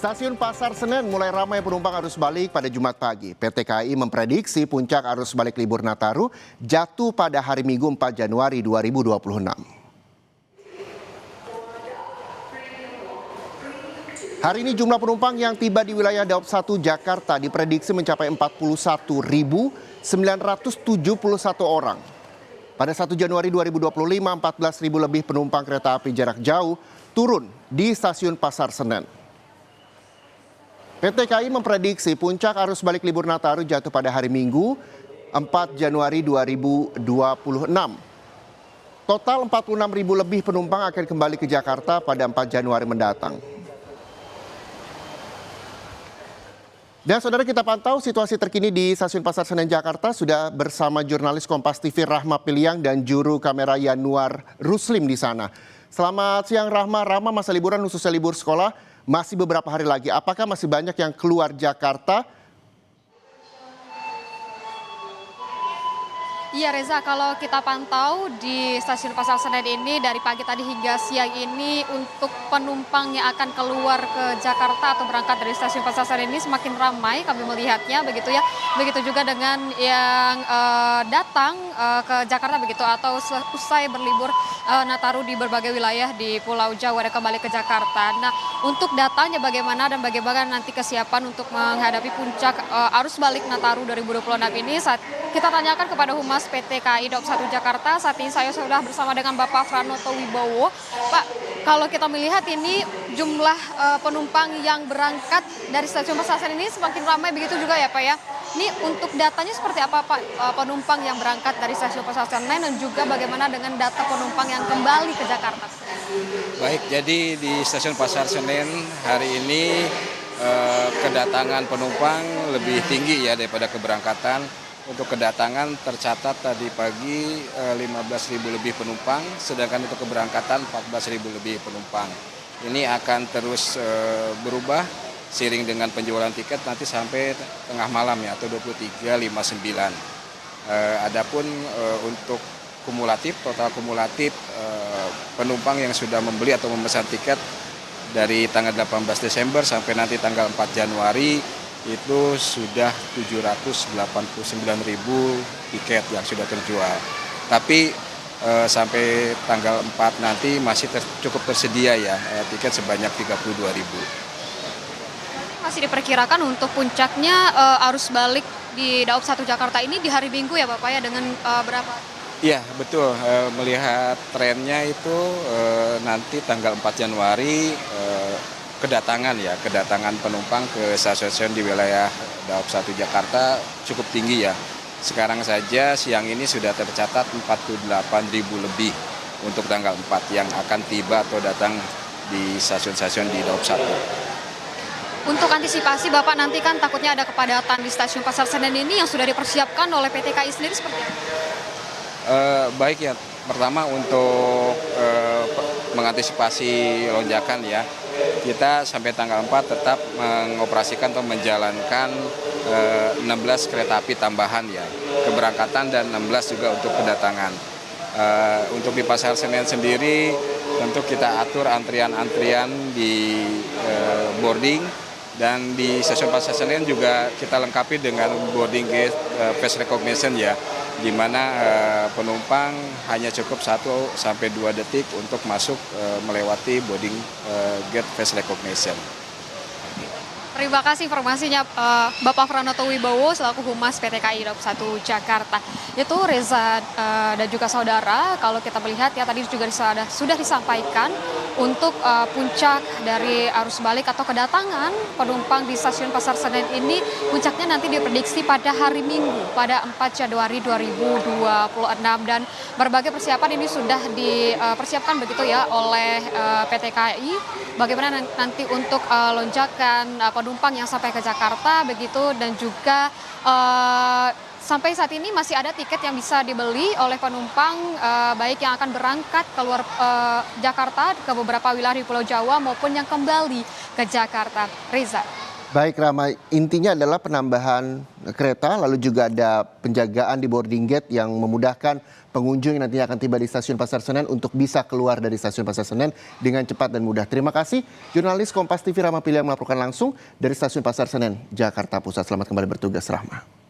Stasiun Pasar Senen mulai ramai penumpang arus balik pada Jumat pagi. PT KAI memprediksi puncak arus balik libur Nataru jatuh pada hari Minggu 4 Januari 2026. Hari ini jumlah penumpang yang tiba di wilayah Daob 1 Jakarta diprediksi mencapai 41.971 orang. Pada 1 Januari 2025, 14.000 lebih penumpang kereta api jarak jauh turun di stasiun Pasar Senen. PT KAI memprediksi puncak arus balik libur Nataru jatuh pada hari Minggu 4 Januari 2026. Total 46.000 lebih penumpang akan kembali ke Jakarta pada 4 Januari mendatang. Dan saudara, kita pantau situasi terkini di Stasiun Pasar Senen Jakarta sudah bersama jurnalis Kompas TV Rahma Piliang dan juru kamera Yanuar Ruslim di sana. Selamat siang Rahma. Rahma, masa liburan khususnya libur sekolah masih beberapa hari lagi. Apakah masih banyak yang keluar Jakarta? Iya Reza, kalau kita pantau di Stasiun Pasar Senen ini dari pagi tadi hingga siang ini untuk penumpang yang akan keluar ke Jakarta atau berangkat dari Stasiun Pasar Senen ini semakin ramai kami melihatnya begitu ya. Begitu juga dengan yang datang ke Jakarta begitu atau usai berlibur Nataru di berbagai wilayah di Pulau Jawa dan kembali ke Jakarta. Nah, untuk datanya bagaimana dan bagaimana nanti kesiapan untuk menghadapi puncak arus balik Nataru 2026 ini saat kita tanyakan kepada Humas PT KAI Daob 1 Jakarta. Saat ini saya sudah bersama dengan Bapak Pranoto Wibowo. Pak, kalau kita melihat ini jumlah penumpang yang berangkat dari Stasiun Pasar Senen ini semakin ramai begitu juga ya Pak ya. Ini untuk datanya seperti apa Pak, penumpang yang berangkat dari Stasiun Pasar Senen dan juga bagaimana dengan data penumpang yang kembali ke Jakarta? Baik, jadi di Stasiun Pasar Senen hari ini kedatangan penumpang lebih tinggi ya daripada keberangkatan. Untuk kedatangan tercatat tadi pagi 15.000 lebih penumpang, sedangkan untuk keberangkatan 14.000 lebih penumpang. Ini akan terus berubah seiring dengan penjualan tiket nanti sampai tengah malam ya atau 23.59. Adapun untuk kumulatif, total kumulatif penumpang yang sudah membeli atau memesan tiket dari tanggal 18 Desember sampai nanti tanggal 4 Januari itu sudah 789.000 tiket yang sudah terjual. Tapi sampai tanggal 4 nanti masih cukup tersedia ya tiket sebanyak 32.000. Masih diperkirakan untuk puncaknya arus balik di Daob 1 Jakarta ini di hari Minggu ya Bapak ya dengan berapa? Iya betul, melihat trennya itu nanti tanggal 4 Januari kedatangan penumpang ke stasiun di wilayah Daob 1 Jakarta cukup tinggi ya. Sekarang saja siang ini sudah tercatat 48.000 lebih untuk tanggal 4 yang akan tiba atau datang di stasiun-stasiun di Daob 1. Untuk antisipasi Bapak nanti kan takutnya ada kepadatan di Stasiun Pasar Senen ini yang sudah dipersiapkan oleh PT KAI sendiri seperti apa? Baik ya, pertama untuk mengantisipasi lonjakan ya, kita sampai tanggal 4 tetap mengoperasikan atau menjalankan 16 kereta api tambahan ya, keberangkatan dan 16 juga untuk kedatangan. Untuk di Pasar Senen sendiri tentu kita atur antrian-antrian di boarding dan di Stasiun Pasar Senen juga kita lengkapi dengan boarding gate face recognition ya, di mana penumpang hanya cukup 1 sampai 2 detik untuk masuk melewati boarding gate face recognition. Terima kasih informasinya Bapak Pranoto Wibowo selaku Humas PT KAI Daob 1 Jakarta. Itu Reza dan juga saudara, kalau kita melihat ya tadi juga sudah disampaikan untuk puncak dari arus balik atau kedatangan penumpang di Stasiun Pasar Senen ini puncaknya nanti diprediksi pada hari Minggu pada 4 Januari 2026 dan berbagai persiapan ini sudah dipersiapkan begitu ya oleh PT KAI. Bagaimana nanti untuk lonjakan penumpang yang sampai ke Jakarta begitu dan juga sampai saat ini masih ada tiket yang bisa dibeli oleh penumpang baik yang akan berangkat keluar Jakarta ke beberapa wilayah di Pulau Jawa maupun yang kembali ke Jakarta. Reza. Baik Rama, intinya adalah penambahan kereta, lalu juga ada penjagaan di boarding gate yang memudahkan pengunjung yang nantinya akan tiba di stasiun Pasar Senen untuk bisa keluar dari stasiun Pasar Senen dengan cepat dan mudah. Terima kasih jurnalis Kompas TV Rama Piliang melaporkan langsung dari stasiun Pasar Senen, Jakarta Pusat. Selamat kembali bertugas, Rahma.